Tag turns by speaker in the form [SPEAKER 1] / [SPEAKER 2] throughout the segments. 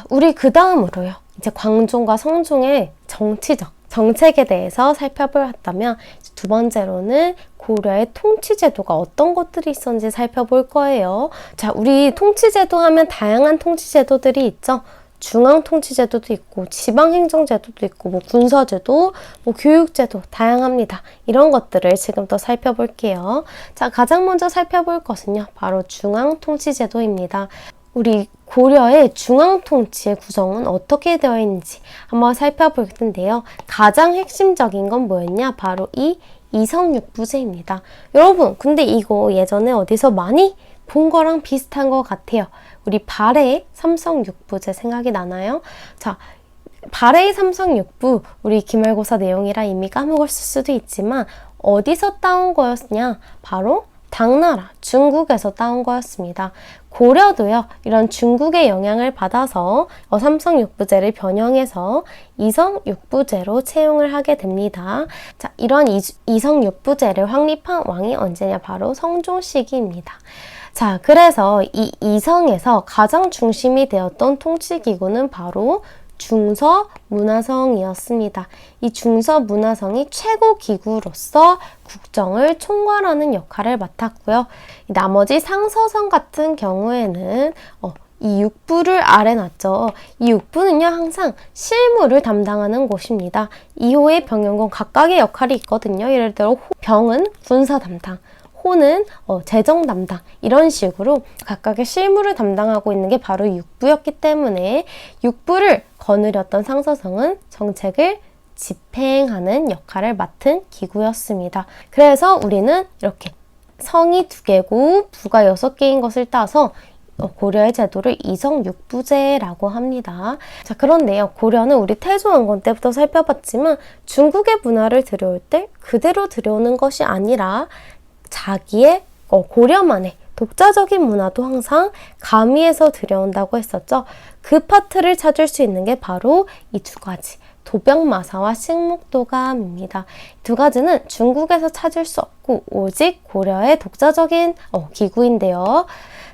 [SPEAKER 1] 우리 그 다음으로요. 이제 광종과 성종의 정치적 정책에 대해서 살펴보았다면 두 번째로는 고려의 통치제도가 어떤 것들이 있었는지 살펴볼 거예요. 자, 우리 통치제도 하면 다양한 통치제도들이 있죠. 중앙통치제도도 있고 지방행정제도도 있고 뭐 군사제도, 뭐 교육제도 다양합니다. 이런 것들을 지금부터 살펴볼게요. 자, 가장 먼저 살펴볼 것은요. 바로 중앙통치제도입니다. 우리 고려의 중앙통치의 구성은 어떻게 되어 있는지 한번 살펴볼 텐데요. 가장 핵심적인 건 뭐였냐? 바로 이 이성육부제입니다. 여러분, 근데 이거 예전에 어디서 많이 본 거랑 비슷한 것 같아요. 우리 발해의 삼성육부제 생각이 나나요? 자, 발해의 삼성육부, 우리 기말고사 내용이라 이미 까먹었을 수도 있지만 어디서 따온 거였냐? 바로 당나라, 중국에서 따온 거였습니다. 고려도요, 이런 중국의 영향을 받아서 삼성육부제를 변형해서 이성육부제로 채용을 하게 됩니다. 자, 이런 이성육부제를 확립한 왕이 언제냐? 바로 성종시기입니다. 자, 그래서 이 이성에서 가장 중심이 되었던 통치기구는 바로 중서문화성이었습니다. 이 중서문화성이 최고 기구로서 국정을 총괄하는 역할을 맡았고요. 나머지 상서성 같은 경우에는 이 육부를 아래 놨죠. 이 육부는요, 항상 실무를 담당하는 곳입니다. 이호의 병영군 각각의 역할이 있거든요. 예를 들어 병은 군사 담당, 호는 재정 담당, 이런 식으로 각각의 실무를 담당하고 있는 게 바로 육부였기 때문에 육부를 거느렸던 상서성은 정책을 집행하는 역할을 맡은 기구였습니다. 그래서 우리는 이렇게 성이 2개고 부가 6개인 것을 따서 고려의 제도를 이성육부제라고 합니다. 자, 그런데요, 고려는 우리 태조왕건 때부터 살펴봤지만 중국의 문화를 들여올 때 그대로 들여오는 것이 아니라 자기의 고려만의 독자적인 문화도 항상 가미해서 들여온다고 했었죠. 그 파트를 찾을 수 있는 게 바로 이 2가지, 도병마사와 식목도감입니다. 2가지는 중국에서 찾을 수 없고 오직 고려의 독자적인 기구인데요.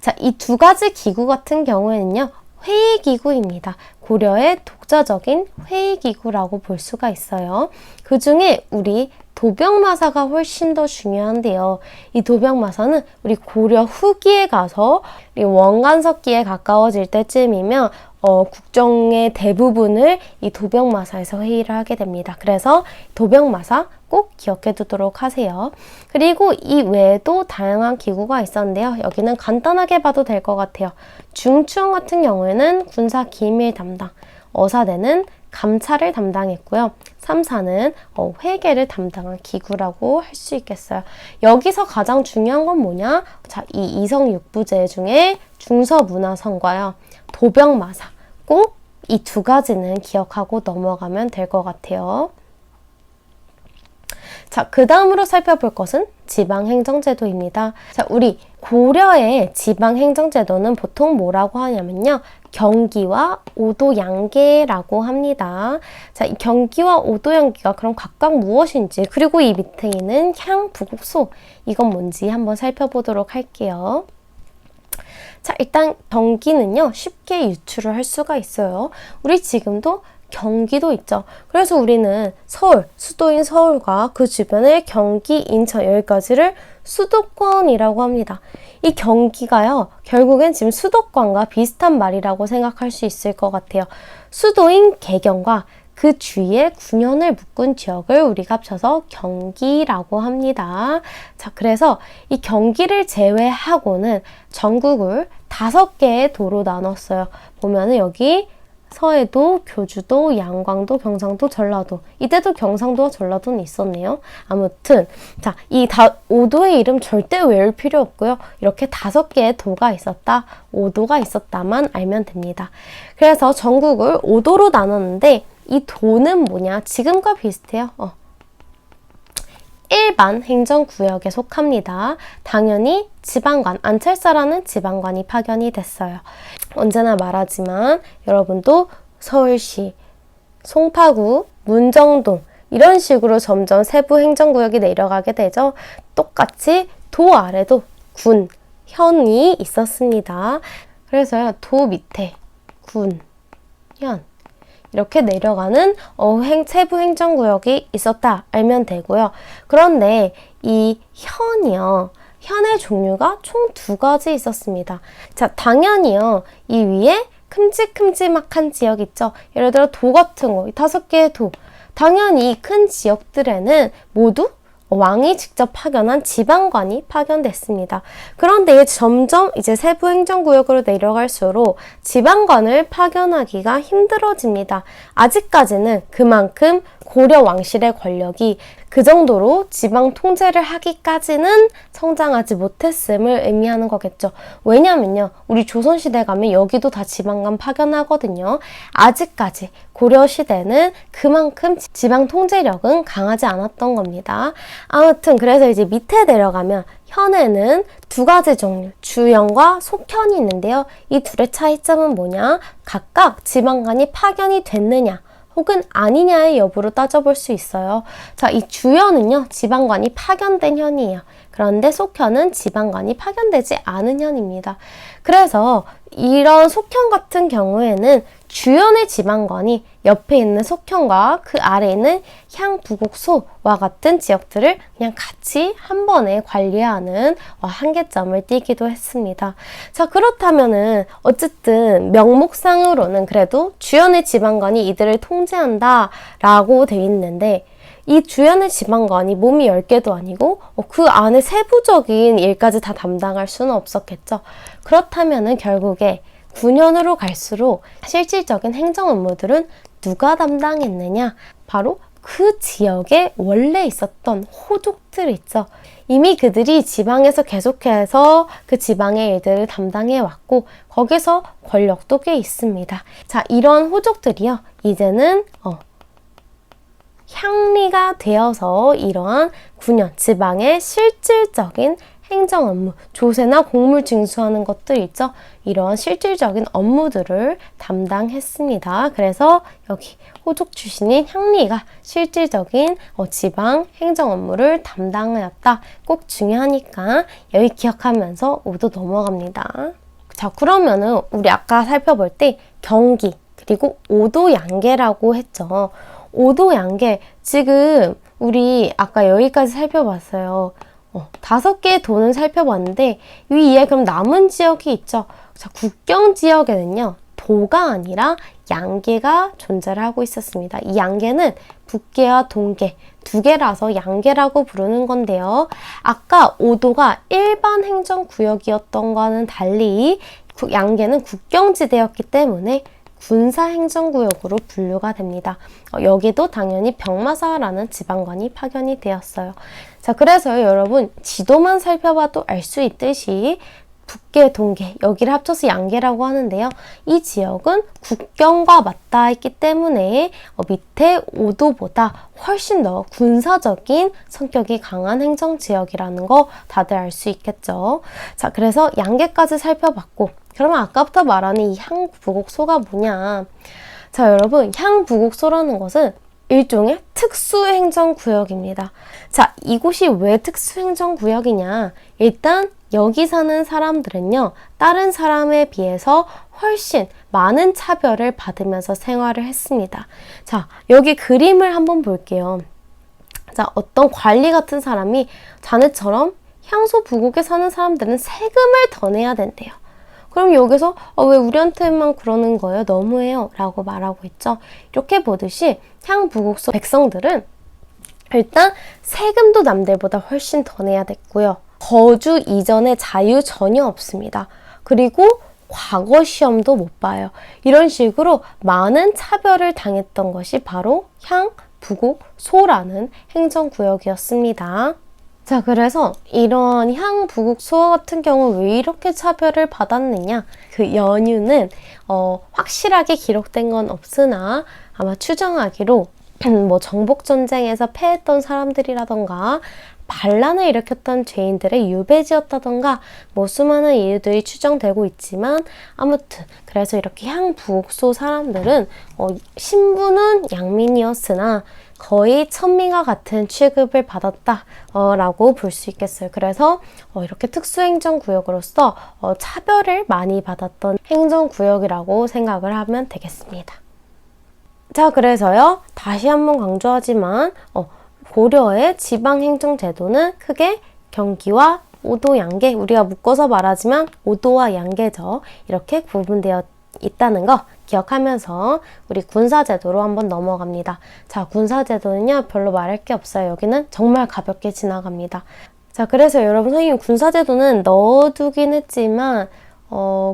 [SPEAKER 1] 자, 이 2가지 기구 같은 경우에는요, 회의기구입니다. 고려의 독자적인 회의기구라고 볼 수가 있어요. 그 중에 우리 도병마사가 훨씬 더 중요한데요. 이 도병마사는 우리 고려 후기에 가서 우리 원간석기에 가까워질 때쯤이면 국정의 대부분을 이 도병마사에서 회의를 하게 됩니다. 그래서 도병마사 꼭 기억해 두도록 하세요. 그리고 이 외에도 다양한 기구가 있었는데요. 여기는 간단하게 봐도 될 것 같아요. 중추원 같은 경우에는 군사 기밀 담당, 어사대는 감찰을 담당했고요. 3사는 회계를 담당한 기구라고 할 수 있겠어요. 여기서 가장 중요한 건 뭐냐? 자, 이 이성육부제 중에 중서문화성과요, 도병마사, 꼭 이 2가지는 기억하고 넘어가면 될 것 같아요. 자, 그 다음으로 살펴볼 것은 지방행정제도입니다. 자, 우리 고려의 지방행정제도는 보통 뭐라고 하냐면요, 경기와 오도양계라고 합니다. 자, 이 경기와 오도양계가 그럼 각각 무엇인지, 그리고 이 밑에 있는 향부국소, 이건 뭔지 한번 살펴보도록 할게요. 자, 일단 경기는요, 쉽게 유추를 할 수가 있어요. 우리 지금도 경기도 있죠. 그래서 우리는 서울, 수도인 서울과 그 주변의 경기, 인천, 여기까지를 수도권이라고 합니다. 이 경기가요, 결국엔 지금 수도권과 비슷한 말이라고 생각할 수 있을 것 같아요. 수도인 개경과 그 주위에 9년을 묶은 지역을 우리가 합쳐서 경기라고 합니다. 자, 그래서 이 경기를 제외하고는 전국을 5개의 도로 나눴어요. 보면은 여기 서해도, 교주도, 양광도, 경상도, 전라도. 이때도 경상도와 전라도는 있었네요. 아무튼 자, 이 5도의 이름 절대 외울 필요 없고요. 이렇게 5개의 도가 있었다, 5도가 있었다만 알면 됩니다. 그래서 전국을 5도로 나눴는데 이 도는 뭐냐? 지금과 비슷해요. 일반 행정구역에 속합니다. 당연히 지방관, 안찰사라는 지방관이 파견이 됐어요. 언제나 말하지만 여러분도 서울시, 송파구, 문정동 이런 식으로 점점 세부 행정구역이 내려가게 되죠. 똑같이 도 아래도 군, 현이 있었습니다. 그래서요, 도 밑에 군, 현. 이렇게 내려가는 세부 행정구역이 있었다 알면 되고요. 그런데 이 현이요. 현의 종류가 총 2가지 있었습니다. 자, 당연히요. 이 위에 큼직큼직한 지역 있죠. 예를 들어 도 같은 거, 이 5개의 도. 당연히 이 큰 지역들에는 모두 왕이 직접 파견한 지방관이 파견됐습니다. 그런데 점점 이제 세부 행정구역으로 내려갈수록 지방관을 파견하기가 힘들어집니다. 아직까지는 그만큼 고려 왕실의 권력이 그 정도로 지방 통제를 하기까지는 성장하지 못했음을 의미하는 거겠죠. 왜냐면요. 우리 조선시대 가면 여기도 다 지방관 파견하거든요. 아직까지 고려시대는 그만큼 지방 통제력은 강하지 않았던 겁니다. 아무튼 그래서 이제 밑에 내려가면 현에는 2가지 종류, 주현과 속현이 있는데요. 이 둘의 차이점은 뭐냐? 각각 지방관이 파견이 됐느냐 혹은 아니냐의 여부로 따져볼 수 있어요. 자, 이 주현은요, 지방관이 파견된 현이에요. 그런데 속현은 지방관이 파견되지 않은 현입니다. 그래서 이런 속현 같은 경우에는 주현의 지방관이 옆에 있는 속현과 그 아래에 있는 향부곡소와 같은 지역들을 그냥 같이 한 번에 관리하는 한계점을 띠기도 했습니다. 자, 그렇다면은 어쨌든 명목상으로는 그래도 주현의 지방관이 이들을 통제한다 라고 돼 있는데 이 주현의 지방관이 몸이 10개도 아니고 그 안에 세부적인 일까지 다 담당할 수는 없었겠죠. 그렇다면은 결국에 9년으로 갈수록 실질적인 행정 업무들은 누가 담당했느냐? 바로 그 지역에 원래 있었던 호족들 있죠. 이미 그들이 지방에서 계속해서 그 지방의 일들을 담당해 왔고 거기서 권력도 꽤 있습니다. 자, 이런 호족들이요. 이제는 향리가 되어서 이러한 9년 지방의 실질적인 행정 업무, 조세나 공물 징수하는 것들 있죠. 이러한 실질적인 업무들을 담당했습니다. 그래서 여기 호족 출신인 향리가 실질적인 지방 행정 업무를 담당하였다. 꼭 중요하니까 여기 기억하면서 오도 넘어갑니다. 자, 그러면은 우리 아까 살펴볼 때 경기 그리고 오도 양계라고 했죠. 오도 양계, 지금 우리 아까 여기까지 살펴봤어요. 5개의 도는 살펴봤는데 위에 그럼 남은 지역이 있죠. 자, 국경 지역에는요. 도가 아니라 양계가 존재를 하고 있었습니다. 이 양계는 북계와 동계 2개라서 양계라고 부르는 건데요. 아까 오도가 일반 행정구역이었던 거와는 달리 양계는 국경지대였기 때문에 군사행정구역으로 분류가 됩니다. 여기도 당연히 병마사라는 지방관이 파견이 되었어요. 자, 그래서 여러분 지도만 살펴봐도 알 수 있듯이 북계, 동계, 여기를 합쳐서 양계라고 하는데요. 이 지역은 국경과 맞닿아 있기 때문에 밑에 오도보다 훨씬 더 군사적인 성격이 강한 행정지역이라는 거 다들 알 수 있겠죠. 자, 그래서 양계까지 살펴봤고 그러면 아까부터 말하는 이 향부곡소가 뭐냐. 자, 여러분 향부곡소라는 것은 일종의 특수행정구역입니다. 자, 이곳이 왜 특수행정구역이냐. 일단 여기 사는 사람들은요. 다른 사람에 비해서 훨씬 많은 차별을 받으면서 생활을 했습니다. 자, 여기 그림을 한번 볼게요. 자, 어떤 관리 같은 사람이 자네처럼 향소 부곡에 사는 사람들은 세금을 더 내야 된대요. 그럼 여기서 왜 우리한테만 그러는 거예요? 너무해요. 라고 말하고 있죠. 이렇게 보듯이 향부곡소 백성들은 일단 세금도 남들보다 훨씬 더 내야 됐고요. 거주 이전에 자유 전혀 없습니다. 그리고 과거 시험도 못 봐요. 이런 식으로 많은 차별을 당했던 것이 바로 향부곡소라는 행정구역이었습니다. 자, 그래서 이런 향부곡소 같은 경우 왜 이렇게 차별을 받았느냐? 그 연유는 확실하게 기록된 건 없으나 아마 추정하기로 뭐 정복전쟁에서 패했던 사람들이라던가 반란을 일으켰던 죄인들의 유배지였다던가 뭐 수많은 이유들이 추정되고 있지만 아무튼 그래서 이렇게 향부곡소 사람들은 신분은 양민이었으나 거의 천민과 같은 취급을 받았다 라고 볼 수 있겠어요. 그래서 이렇게 특수행정구역으로서 차별을 많이 받았던 행정구역이라고 생각을 하면 되겠습니다. 자, 그래서요. 다시 한번 강조하지만 고려의 지방행정제도는 크게 경기와 오도 양계, 우리가 묶어서 말하지만 오도와 양계죠. 이렇게 구분되어 있다는 거 기억하면서 우리 군사제도로 한번 넘어갑니다. 자, 군사제도는요. 별로 말할 게 없어요. 여기는 정말 가볍게 지나갑니다. 자, 그래서 여러분 선생님 군사제도는 넣어두긴 했지만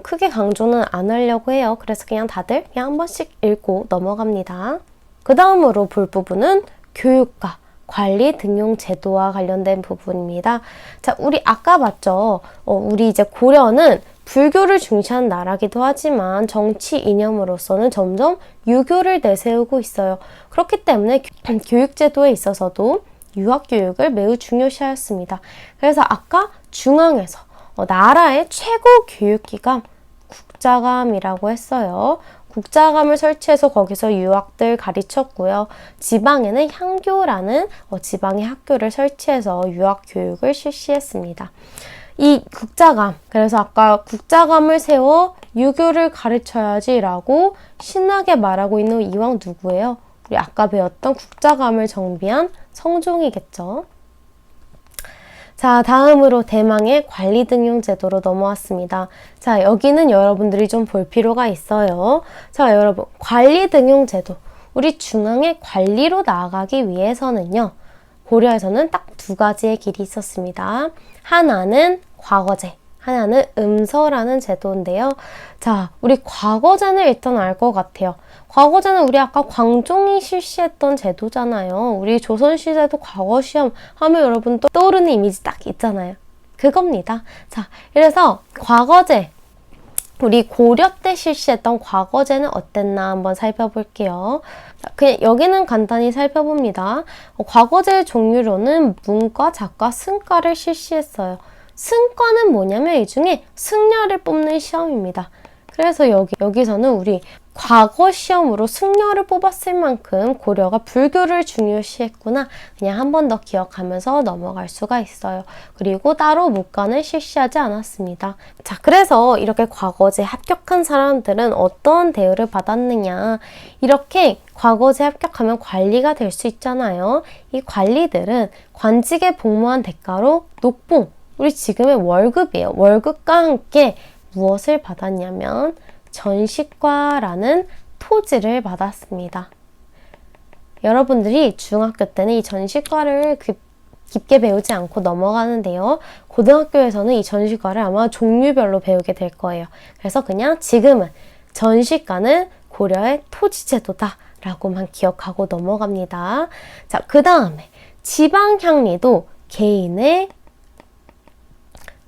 [SPEAKER 1] 크게 강조는 안 하려고 해요. 그래서 그냥 다들 그냥 한 번씩 읽고 넘어갑니다. 그 다음으로 볼 부분은 교육과 관리 등용 제도와 관련된 부분입니다. 자, 우리 아까 봤죠? 우리 이제 고려는 불교를 중시한 나라기도 하지만 정치 이념으로서는 점점 유교를 내세우고 있어요. 그렇기 때문에 교육제도에 있어서도 유학교육을 매우 중요시하였습니다. 그래서 아까 중앙에서 나라의 최고 교육기관 국자감이라고 했어요. 국자감을 설치해서 거기서 유학들 가르쳤고요. 지방에는 향교라는 지방의 학교를 설치해서 유학교육을 실시했습니다. 이 국자감, 그래서 아까 국자감을 세워 유교를 가르쳐야지 라고 신나게 말하고 있는 이왕 누구예요? 우리 아까 배웠던 국자감을 정비한 성종이겠죠. 자, 다음으로 대망의 관리 등용 제도로 넘어왔습니다. 자, 여기는 여러분들이 좀 볼 필요가 있어요. 자, 여러분, 관리 등용 제도. 우리 중앙의 관리로 나아가기 위해서는요. 고려에서는 딱 두 가지의 길이 있었습니다. 하나는 과거제, 하나는 음서라는 제도인데요. 자, 우리 과거제는 일단 알 것 같아요. 과거제는 우리 아까 광종이 실시했던 제도잖아요. 우리 조선시대도 과거 시험 하면 여러분 또 떠오르는 이미지 딱 있잖아요. 그겁니다. 자, 그래서 과거제, 우리 고려 때 실시했던 과거제는 어땠나 한번 살펴볼게요. 자, 그냥 여기는 간단히 살펴봅니다. 과거제 종류로는 문과, 작과, 승과를 실시했어요. 승과는 뭐냐면 이 중에 승려를 뽑는 시험입니다. 그래서 여기서는 우리 과거 시험으로 승려를 뽑았을 만큼 고려가 불교를 중요시했구나. 그냥 한 번 더 기억하면서 넘어갈 수가 있어요. 그리고 따로 문과는 실시하지 않았습니다. 자, 그래서 이렇게 과거제 합격한 사람들은 어떤 대우를 받았느냐. 이렇게 과거제 합격하면 관리가 될 수 있잖아요. 이 관리들은 관직에 복무한 대가로 녹봉, 우리 지금의 월급이에요. 월급과 함께 무엇을 받았냐면 전시과라는 토지를 받았습니다. 여러분들이 중학교 때는 이 전시과를 깊게 배우지 않고 넘어가는데요. 고등학교에서는 이 전시과를 아마 종류별로 배우게 될 거예요. 그래서 그냥 지금은 전시과는 고려의 토지제도다 라고만 기억하고 넘어갑니다. 자, 그 다음에 지방향리도 개인의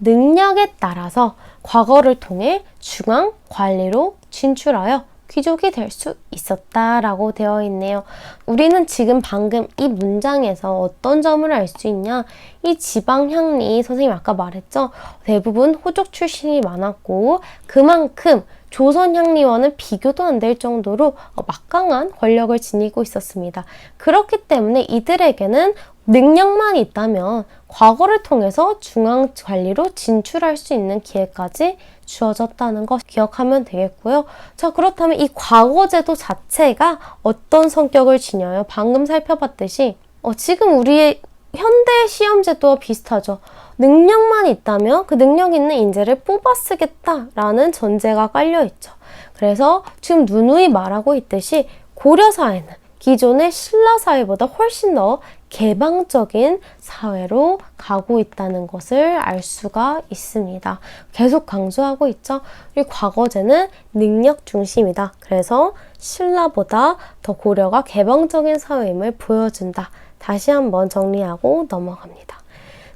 [SPEAKER 1] 능력에 따라서 과거를 통해 중앙 관리로 진출하여 귀족이 될 수 있었다라고 되어 있네요. 우리는 지금 방금 이 문장에서 어떤 점을 알 수 있냐? 이 지방향리, 선생님 아까 말했죠? 대부분 호족 출신이 많았고 그만큼 조선향리와는 비교도 안 될 정도로 막강한 권력을 지니고 있었습니다. 그렇기 때문에 이들에게는 능력만 있다면 과거를 통해서 중앙 관리로 진출할 수 있는 기회까지 주어졌다는 거 기억하면 되겠고요. 자, 그렇다면 이 과거제도 자체가 어떤 성격을 지녀요? 방금 살펴봤듯이 지금 우리의 현대 시험제도와 비슷하죠. 능력만 있다면 그 능력 있는 인재를 뽑아 쓰겠다라는 전제가 깔려있죠. 그래서 지금 누누이 말하고 있듯이 고려사회는 기존의 신라사회보다 훨씬 더 개방적인 사회로 가고 있다는 것을 알 수가 있습니다. 계속 강조하고 있죠. 이 과거제는 능력 중심이다. 그래서 신라보다 더 고려가 개방적인 사회임을 보여준다. 다시 한번 정리하고 넘어갑니다.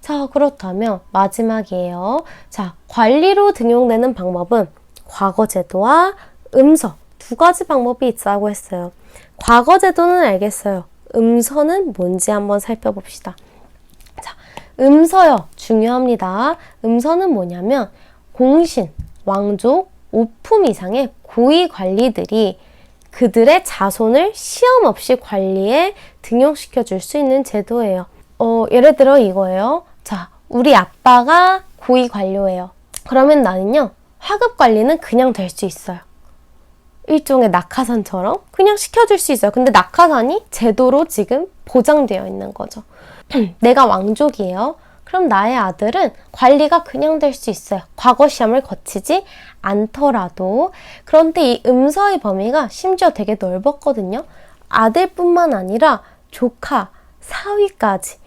[SPEAKER 1] 자, 그렇다면 마지막이에요. 자, 관리로 등용되는 방법은 과거제도와 음서 두 가지 방법이 있다고 했어요. 과거제도는 알겠어요. 음서는 뭔지 한번 살펴봅시다. 자, 음서요. 중요합니다. 음서는 뭐냐면 공신, 왕족, 5품 이상의 고위 관리들이 그들의 자손을 시험 없이 관리에 등용시켜 줄 수 있는 제도예요. 예를 들어 이거예요. 자, 우리 아빠가 고위 관료예요. 그러면 나는요, 하급 관리는 그냥 될 수 있어요. 일종의 낙하산처럼 그냥 시켜줄 수 있어요. 근데 낙하산이 제도로 지금 보장되어 있는 거죠. 내가 왕족이에요. 그럼 나의 아들은 관리가 그냥 될 수 있어요. 과거 시험을 거치지 않더라도. 그런데 이 음서의 범위가 심지어 되게 넓었거든요. 아들뿐만 아니라 조카, 사위까지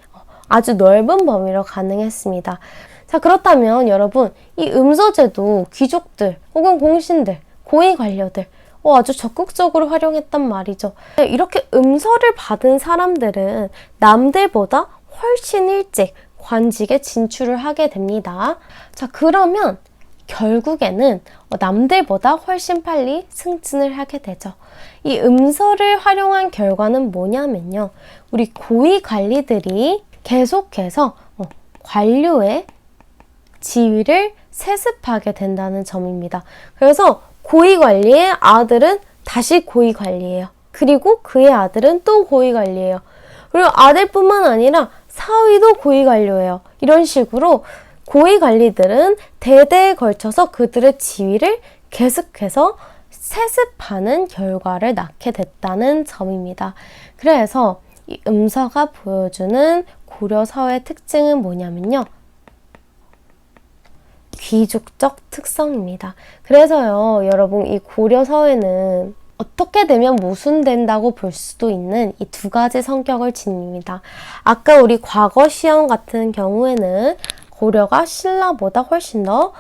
[SPEAKER 1] 아주 넓은 범위로 가능했습니다. 자, 그렇다면 여러분, 이 음서제도 귀족들 혹은 공신들, 고위 관료들 아주 적극적으로 활용했단 말이죠. 이렇게 음서를 받은 사람들은 남들보다 훨씬 일찍 관직에 진출을 하게 됩니다. 자, 그러면 결국에는 남들보다 훨씬 빨리 승진을 하게 되죠. 이 음서를 활용한 결과는 뭐냐면요. 우리 고위 관리들이 계속해서 관료의 지위를 세습하게 된다는 점입니다. 그래서 고위 관리의 아들은 다시 고위 관리예요. 그리고 그의 아들은 또 고위 관리예요. 그리고 아들뿐만 아니라 사위도 고위 관료예요. 이런 식으로 고위 관리들은 대대에 걸쳐서 그들의 지위를 계속해서 세습하는 결과를 낳게 됐다는 점입니다. 그래서 이 음서가 보여주는 고려 사회의 특징은 뭐냐면요. 귀족적 특성입니다. 그래서요, 여러분, 이 고려 사회는 어떻게 되면 모순된다고 볼 수도 있는 이 두 가지 성격을 지닙니다. 아까 우리 과거 시험 같은 경우에는 고려가 신라보다 훨씬 더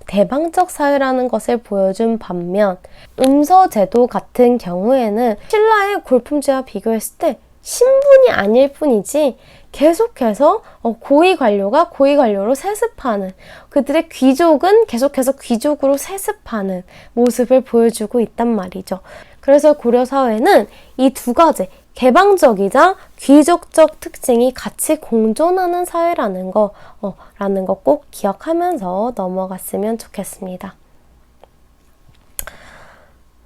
[SPEAKER 1] 대방적 사회라는 것을 보여준 반면 음서 제도 같은 경우에는 신라의 골품제와 비교했을 때 신분이 아닐 뿐이지 계속해서 고위 관료가 고위 관료로 세습하는, 그들의 귀족은 계속해서 귀족으로 세습하는 모습을 보여주고 있단 말이죠. 그래서 고려 사회는 이 두 가지 개방적이자 귀족적 특징이 같이 공존하는 사회라는 거 꼭 기억하면서 넘어갔으면 좋겠습니다.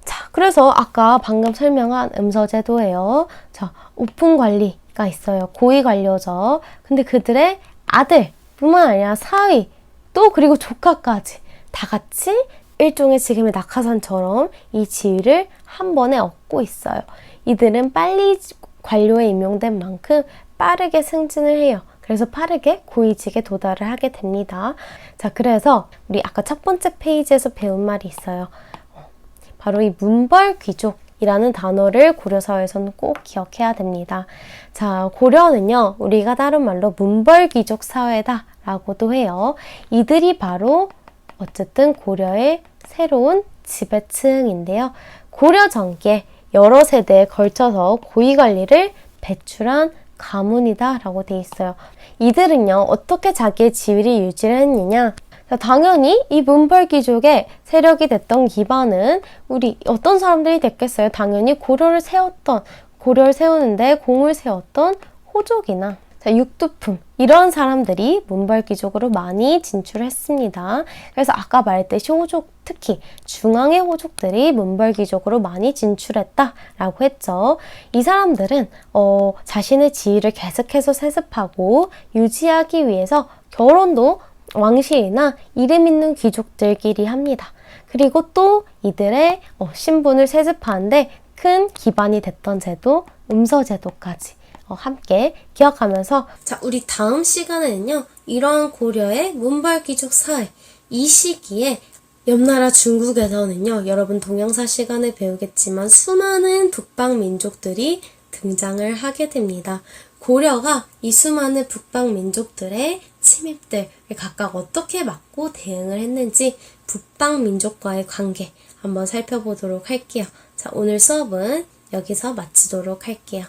[SPEAKER 1] 자, 그래서 아까 방금 설명한 음서제도예요. 자, 오품 관리가 있어요. 고위 관료죠. 근데 그들의 아들뿐만 아니라 사위, 또 그리고 조카까지 다 같이 일종의 지금의 낙하산처럼 이 지위를 한 번에 얻고 있어요. 이들은 빨리 관료에 임용된 만큼 빠르게 승진을 해요. 그래서 빠르게 고위직에 도달을 하게 됩니다. 자, 그래서 우리 아까 첫 번째 페이지에서 배운 말이 있어요. 바로 이 문벌귀족이라는 단어를 고려사회에서는 꼭 기억해야 됩니다. 자, 고려는요, 우리가 다른 말로 문벌귀족 사회다라고도 해요. 이들이 바로 어쨌든 고려의 새로운 지배층인데요. 고려 전기에 여러 세대에 걸쳐서 고위관리를 배출한 가문이다 라고 돼 있어요. 이들은요, 어떻게 자기의 지위를 유지를 했느냐? 당연히 이 문벌귀족의 세력이 됐던 기반은 우리 어떤 사람들이 됐겠어요? 당연히 고려를 세우는데 공을 세웠던 호족이나 육두품, 이런 사람들이 문벌귀족으로 많이 진출했습니다. 그래서 아까 말했듯이 호족, 특히 중앙의 호족들이 문벌귀족으로 많이 진출했다라고 했죠. 이 사람들은 자신의 지위를 계속해서 세습하고 유지하기 위해서 결혼도 왕실이나 이름 있는 귀족들끼리 합니다. 그리고 또 이들의 신분을 세습하는데 큰 기반이 됐던 제도, 음서제도까지 함께 기억하면서, 자, 우리 다음 시간에는요, 이러한 고려의 문벌귀족 사회, 이 시기에 옆나라 중국에서는요, 여러분 동영사 시간에 배우겠지만 수많은 북방 민족들이 등장을 하게 됩니다. 고려가 이 수많은 북방 민족들의 침입들을 각각 어떻게 막고 대응을 했는지 북방 민족과의 관계 한번 살펴보도록 할게요. 자, 오늘 수업은 여기서 마치도록 할게요.